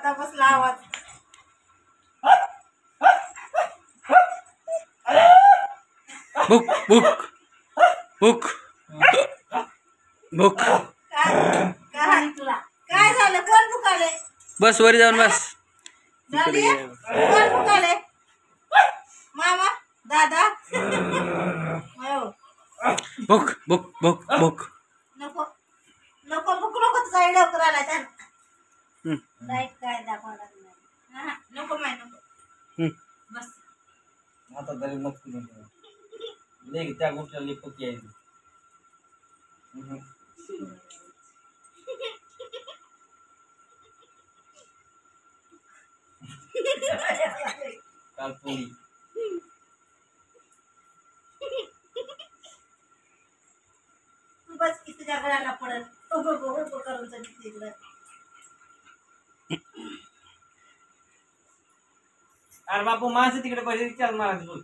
आता बसला आवाज. Book book book book. काय झालं? कोण पुकाले? बस वर जाऊन बस. झाली? कोण पुकाले? मामा? दादा? हो. Book book book book. नको नको बुक नको. तुझा व्हिडिओ करायला त्यानं लाईट काय दाखवा लागला. नको माय नको. बस आता तरी मस्त नाही त्या गोष्टीला लिप की आहे. काल पोळी बस की तुझ्या गळ्याला पडत. उभं करून तिकडं. अरे बापू माणसं तिकडे पहिले विचार महाराज बोल.